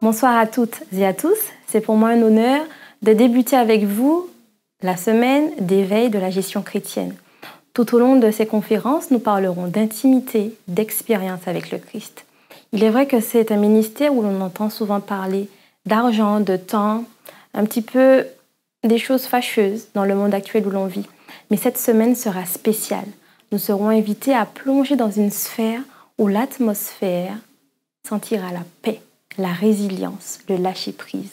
Bonsoir à toutes et à tous. C'est pour moi un honneur de débuter avec vous la semaine d'éveil de la gestion chrétienne. Tout au long de ces conférences, nous parlerons d'intimité, d'expérience avec le Christ. Il est vrai que c'est un ministère où l'on entend souvent parler d'argent, de temps, un petit peu des choses fâcheuses dans le monde actuel où l'on vit. Mais cette semaine sera spéciale. Nous serons invités à plonger dans une sphère où l'atmosphère sentira la paix, la résilience, le lâcher-prise.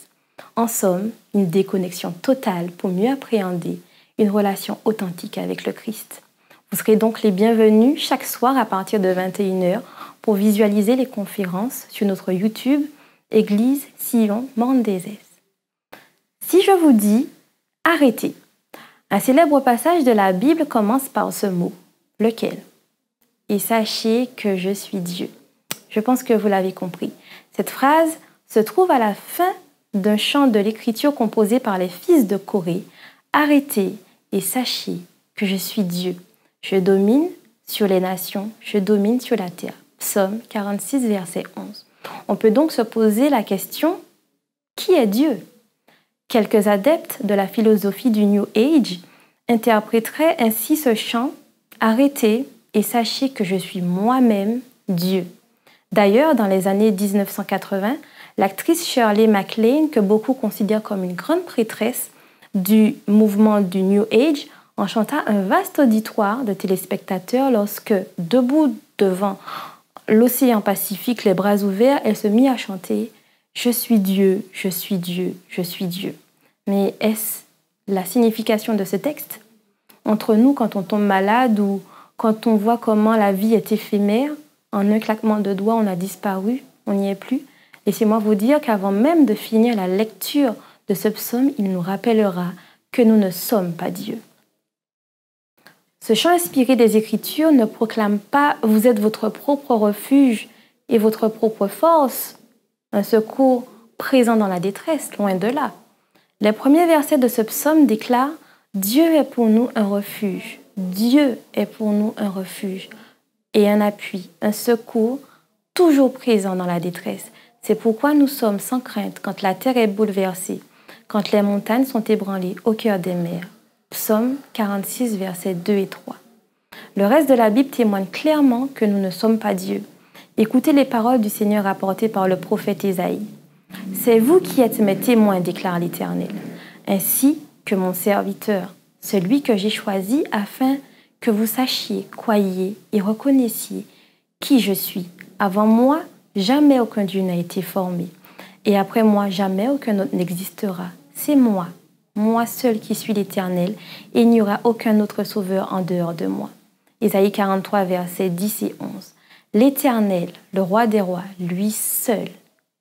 En somme, une déconnexion totale pour mieux appréhender une relation authentique avec le Christ. Vous serez donc les bienvenus chaque soir à partir de 21h pour visualiser les conférences sur notre YouTube Église Sion Mandézès. Si je vous dis « arrêtez », un célèbre passage de la Bible commence par ce mot. Lequel ? « Et sachez que je suis Dieu ». Je pense que vous l'avez compris. Cette phrase se trouve à la fin d'un chant de l'Écriture composé par les fils de Corée. « Arrêtez et sachez que je suis Dieu. Je domine sur les nations, je domine sur la terre. » Psaume 46, verset 11. On peut donc se poser la question « Qui est Dieu ?» Quelques adeptes de la philosophie du New Age interpréteraient ainsi ce chant « Arrêtez et sachez que je suis moi-même Dieu ». D'ailleurs, dans les années 1980, l'actrice Shirley MacLaine, que beaucoup considèrent comme une grande prêtresse du mouvement du New Age, enchanta un vaste auditoire de téléspectateurs lorsque, debout devant l'océan Pacifique, les bras ouverts, elle se mit à chanter « Je suis Dieu, je suis Dieu, je suis Dieu ». Mais est-ce la signification de ce texte ? Entre nous, quand on tombe malade ou quand on voit comment la vie est éphémère, en un claquement de doigts, on a disparu, on n'y est plus. Laissez-moi vous dire qu'avant même de finir la lecture de ce psaume, il nous rappellera que nous ne sommes pas Dieu. Ce chant inspiré des Écritures ne proclame pas « vous êtes votre propre refuge et votre propre force », un secours présent dans la détresse, loin de là. Les premiers versets de ce psaume déclarent « Dieu est pour nous un refuge, Dieu est pour nous un refuge » et un appui, un secours toujours présent dans la détresse. C'est pourquoi nous sommes sans crainte quand la terre est bouleversée, quand les montagnes sont ébranlées au cœur des mers. Psaume 46, versets 2 et 3. Le reste de la Bible témoigne clairement que nous ne sommes pas Dieu. Écoutez les paroles du Seigneur rapportées par le prophète Ésaïe. « C'est vous qui êtes mes témoins, déclare l'Éternel, ainsi que mon serviteur, celui que j'ai choisi afin que vous sachiez, croyiez et reconnaissiez qui je suis. Avant moi, jamais aucun Dieu n'a été formé, et après moi, jamais aucun autre n'existera. C'est moi, moi seul qui suis l'Éternel, et il n'y aura aucun autre sauveur en dehors de moi. » Ésaïe 43, versets 10 et 11. L'Éternel, le roi des rois, lui seul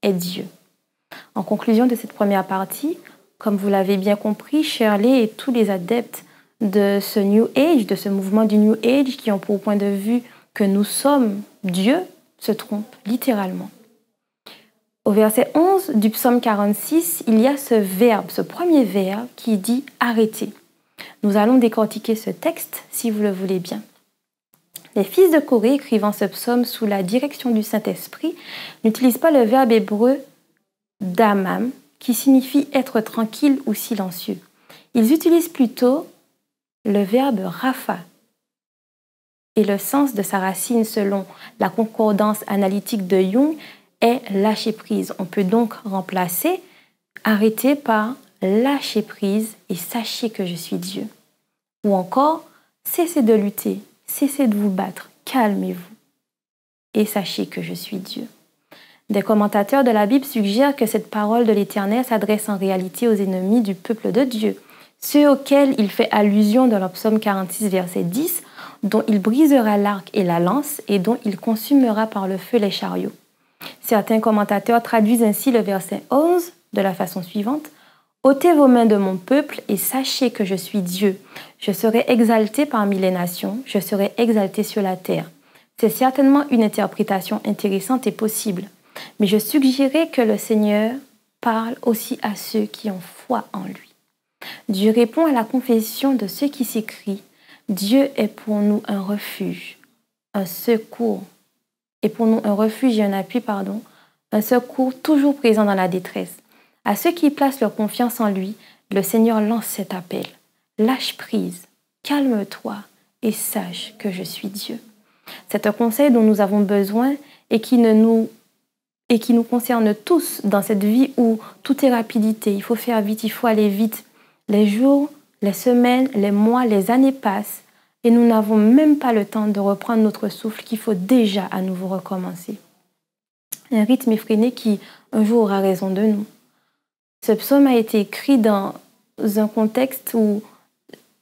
est Dieu. En conclusion de cette première partie, comme vous l'avez bien compris, Shirley et tous les adeptes de ce New Age, de ce mouvement du New Age qui ont pour point de vue que nous sommes Dieu, se trompent littéralement. Au verset 11 du psaume 46, il y a ce verbe, ce premier verbe qui dit « arrêter ». Nous allons décortiquer ce texte si vous le voulez bien. Les fils de Corée, écrivant ce psaume sous la direction du Saint-Esprit, n'utilisent pas le verbe hébreu « damam » qui signifie être tranquille ou silencieux. Ils utilisent plutôt le verbe « rapha » et le sens de sa racine selon la concordance analytique de Jung est « lâcher prise ». On peut donc remplacer « arrêter » par « lâcher prise et sachez que je suis Dieu ». Ou encore « cessez de lutter, cessez de vous battre, calmez-vous et sachez que je suis Dieu ». Des commentateurs de la Bible suggèrent que cette parole de l'Éternel s'adresse en réalité aux ennemis du peuple de Dieu, ceux auxquels il fait allusion dans le psaume 46, verset 10, dont il brisera l'arc et la lance et dont il consumera par le feu les chariots. Certains commentateurs traduisent ainsi le verset 11 de la façon suivante. « Ôtez vos mains de mon peuple et sachez que je suis Dieu. Je serai exalté parmi les nations, je serai exalté sur la terre. » C'est certainement une interprétation intéressante et possible, mais je suggérerais que le Seigneur parle aussi à ceux qui ont foi en lui. Dieu répond à la confession de ceux qui s'écrient « Dieu est pour nous un refuge, un secours, et pour nous un refuge et un appui, un secours toujours présent dans la détresse. À ceux qui placent leur confiance en lui, le Seigneur lance cet appel. Lâche prise, calme-toi et sache que je suis Dieu. C'est un conseil dont nous avons besoin et qui nous concerne tous dans cette vie où tout est rapidité. Il faut faire vite, il faut aller vite. Les jours, les semaines, les mois, les années passent et nous n'avons même pas le temps de reprendre notre souffle qu'il faut déjà à nouveau recommencer. Un rythme effréné qui un jour aura raison de nous. Ce psaume a été écrit dans un contexte où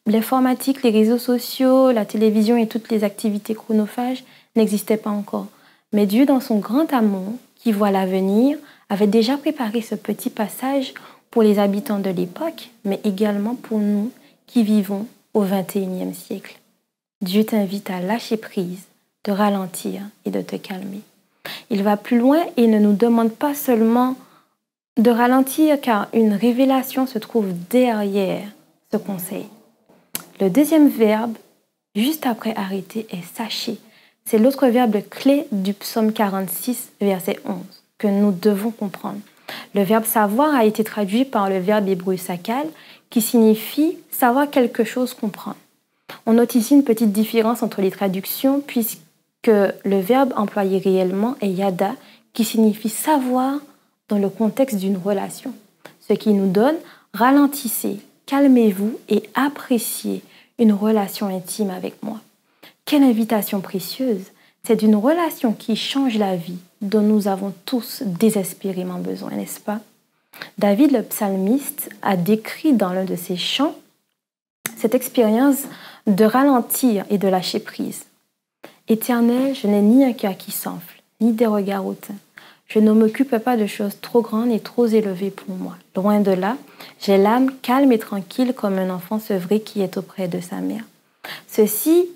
l'informatique, les réseaux sociaux, la télévision et toutes les activités chronophages n'existaient pas encore. Mais Dieu, dans son grand amour, qui voit l'avenir, avait déjà préparé ce petit passage pour les habitants de l'époque, mais également pour nous qui vivons au XXIe siècle. Dieu t'invite à lâcher prise, de ralentir et de te calmer. Il va plus loin et ne nous demande pas seulement de ralentir car une révélation se trouve derrière ce conseil. Le deuxième verbe, juste après arrêter, est sachez. C'est l'autre verbe clé du psaume 46, verset 11, que nous devons comprendre. Le verbe savoir a été traduit par le verbe hébreu sakal, qui signifie savoir quelque chose, comprendre. On note ici une petite différence entre les traductions, puisque le verbe employé réellement est yada, qui signifie savoir dans le contexte d'une relation. Ce qui nous donne ralentissez, calmez-vous et appréciez une relation intime avec moi. Quelle invitation précieuse! C'est d'une relation qui change la vie, dont nous avons tous désespérément besoin, n'est-ce pas? David, le psalmiste, a décrit dans l'un de ses chants cette expérience de ralentir et de lâcher prise. Éternel, je n'ai ni un cœur qui s'enfle, ni des regards hautains. Je ne m'occupe pas de choses trop grandes et trop élevées pour moi. Loin de là, j'ai l'âme calme et tranquille comme un enfant sevré qui est auprès de sa mère. Ceci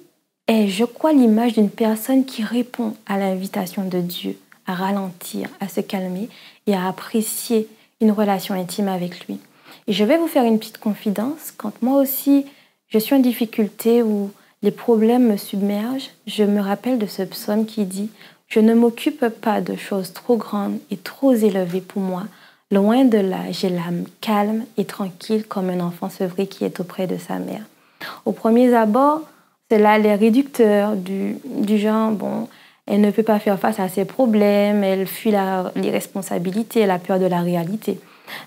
est, je crois, l'image d'une personne qui répond à l'invitation de Dieu à ralentir, à se calmer et à apprécier une relation intime avec lui. Et je vais vous faire une petite confidence. Quand moi aussi, je suis en difficulté ou les problèmes me submergent, je me rappelle de ce psaume qui dit « Je ne m'occupe pas de choses trop grandes et trop élevées pour moi. Loin de là, j'ai l'âme calme et tranquille comme un enfant sevré qui est auprès de sa mère. » Au premier abord, cela a l'air réducteur du genre, bon, elle ne peut pas faire face à ses problèmes, elle fuit les responsabilités, la peur de la réalité.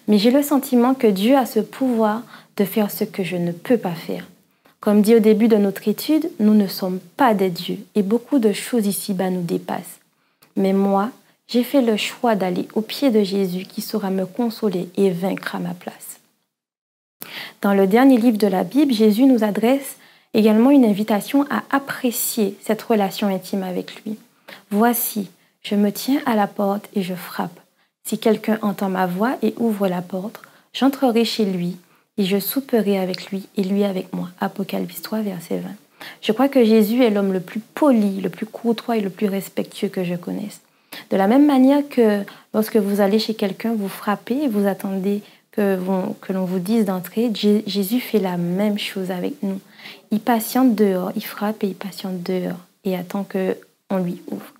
Mais j'ai le sentiment que Dieu a ce pouvoir de faire ce que je ne peux pas faire. Comme dit au début de notre étude, nous ne sommes pas des dieux et beaucoup de choses ici-bas nous dépassent. Mais moi, j'ai fait le choix d'aller au pied de Jésus qui saura me consoler et vaincre à ma place. Dans le dernier livre de la Bible, Jésus nous adresse également une invitation à apprécier cette relation intime avec lui. Voici, je me tiens à la porte et je frappe. Si quelqu'un entend ma voix et ouvre la porte, j'entrerai chez lui et je souperai avec lui et lui avec moi. Apocalypse 3, verset 20. Je crois que Jésus est l'homme le plus poli, le plus courtois et le plus respectueux que je connaisse. De la même manière que lorsque vous allez chez quelqu'un, vous frappez et vous attendez que l'on vous dise d'entrer, Jésus fait la même chose avec nous. Il patiente dehors, il frappe et il patiente dehors et attend qu'on lui ouvre.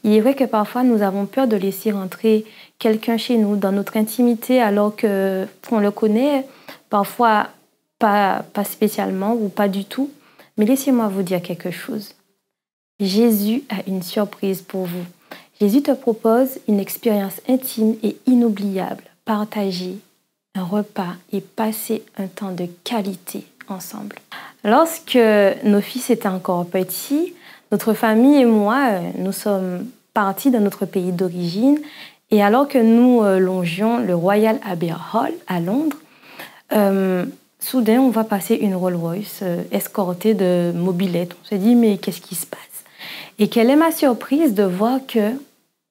Il est vrai que parfois nous avons peur de laisser rentrer quelqu'un chez nous dans notre intimité alors qu'on le connaît, parfois pas spécialement ou pas du tout. Mais laissez-moi vous dire quelque chose. Jésus a une surprise pour vous. Jésus te propose une expérience intime et inoubliable. Partager un repas et passer un temps de qualité ensemble. Lorsque nos fils étaient encore petits, notre famille et moi, nous sommes partis de notre pays d'origine et alors que nous longions le Royal Albert Hall à Londres, soudain on voit passer une Rolls-Royce escortée de mobylettes. On se dit mais qu'est-ce qui se passe? Et quelle est ma surprise de voir que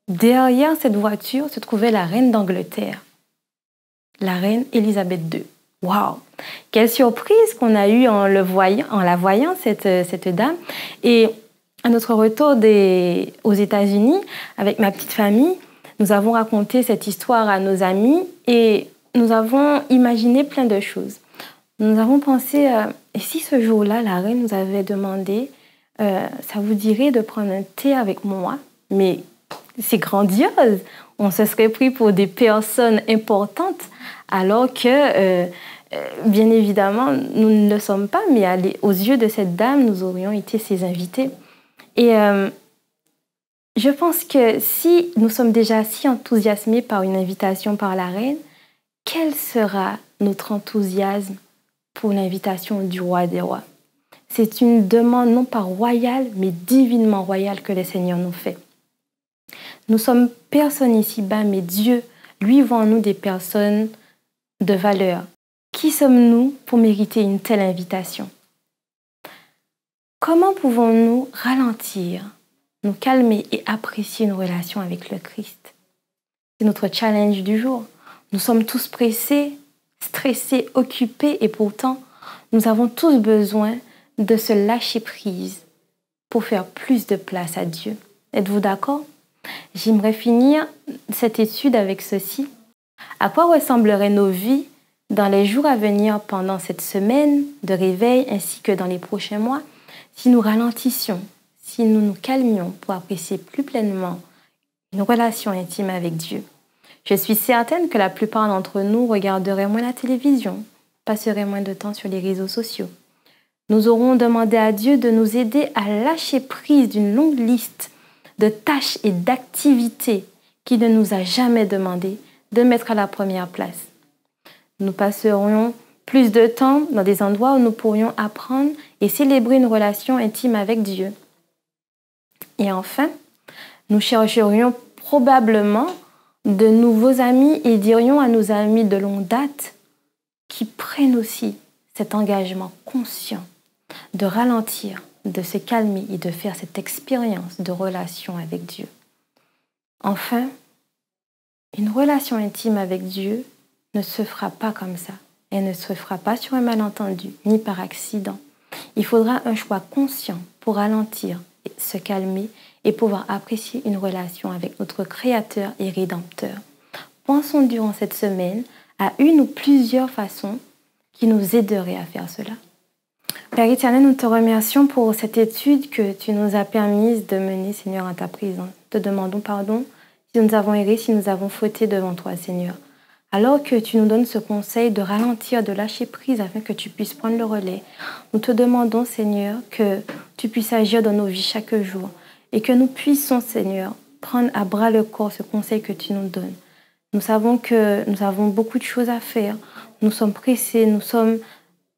derrière cette voiture se trouvait la reine d'Angleterre, la reine Élisabeth II. Waouh! Quelle surprise qu'on a eue en la voyant, cette dame. Et à notre retour aux États-Unis, avec ma petite famille, nous avons raconté cette histoire à nos amis et nous avons imaginé plein de choses. Nous avons pensé, et si ce jour-là, la reine nous avait demandé, ça vous dirait de prendre un thé avec moi, mais c'est grandiose. On se serait pris pour des personnes importantes, alors que, bien évidemment, nous ne le sommes pas, mais aux yeux de cette dame, nous aurions été ses invités. Et je pense que si nous sommes déjà si enthousiasmés par une invitation par la reine, quel sera notre enthousiasme pour l'invitation du roi des rois? C'est une demande non pas royale, mais divinement royale que le Seigneur nous fait. Nous sommes personnes ici-bas, mais Dieu, lui, voit en nous des personnes de valeur. Qui sommes-nous pour mériter une telle invitation? Comment pouvons-nous ralentir, nous calmer et apprécier une relation avec le Christ? C'est notre challenge du jour. Nous sommes tous pressés, stressés, occupés et pourtant, nous avons tous besoin de se lâcher prise pour faire plus de place à Dieu. Êtes-vous d'accord? J'aimerais finir cette étude avec ceci. À quoi ressembleraient nos vies dans les jours à venir pendant cette semaine de réveil ainsi que dans les prochains mois si nous ralentissions, si nous nous calmions pour apprécier plus pleinement une relation intime avec Dieu? Je suis certaine que la plupart d'entre nous regarderaient moins la télévision, passeraient moins de temps sur les réseaux sociaux. Nous aurons demandé à Dieu de nous aider à lâcher prise d'une longue liste de tâches et d'activités qu'il ne nous a jamais demandé de mettre à la première place. Nous passerions plus de temps dans des endroits où nous pourrions apprendre et célébrer une relation intime avec Dieu. Et enfin, nous chercherions probablement de nouveaux amis et dirions à nos amis de longue date qui prennent aussi cet engagement conscient de ralentir, de se calmer et de faire cette expérience de relation avec Dieu. Enfin, une relation intime avec Dieu ne se fera pas comme ça. Elle ne se fera pas sur un malentendu, ni par accident. Il faudra un choix conscient pour ralentir, se calmer et pouvoir apprécier une relation avec notre Créateur et Rédempteur. Pensons durant cette semaine à une ou plusieurs façons qui nous aideraient à faire cela. Père éternel, nous te remercions pour cette étude que tu nous as permise de mener, Seigneur, à ta présence. Te demandons pardon si nous avons erré, si nous avons fauté devant toi, Seigneur. Alors que tu nous donnes ce conseil de ralentir, de lâcher prise afin que tu puisses prendre le relais, nous te demandons, Seigneur, que tu puisses agir dans nos vies chaque jour et que nous puissions, Seigneur, prendre à bras le corps ce conseil que tu nous donnes. Nous savons que nous avons beaucoup de choses à faire. Nous sommes pressés, nous sommes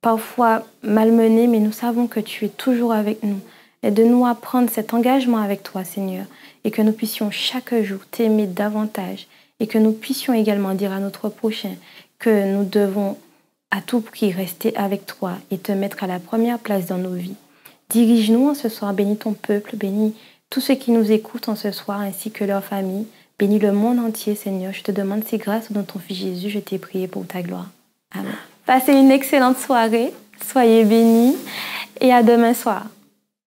parfois malmenés, mais nous savons que tu es toujours avec nous. Aide-nous à prendre cet engagement avec toi, Seigneur, et que nous puissions chaque jour t'aimer davantage et que nous puissions également dire à notre prochain que nous devons à tout prix rester avec toi et te mettre à la première place dans nos vies. Dirige-nous en ce soir, bénis ton peuple, bénis tous ceux qui nous écoutent en ce soir ainsi que leurs familles. Bénis le monde entier, Seigneur. Je te demande si grâce dans ton Fils Jésus, je t'ai prié pour ta gloire. Amen. Passez une excellente soirée, soyez bénis et à demain soir.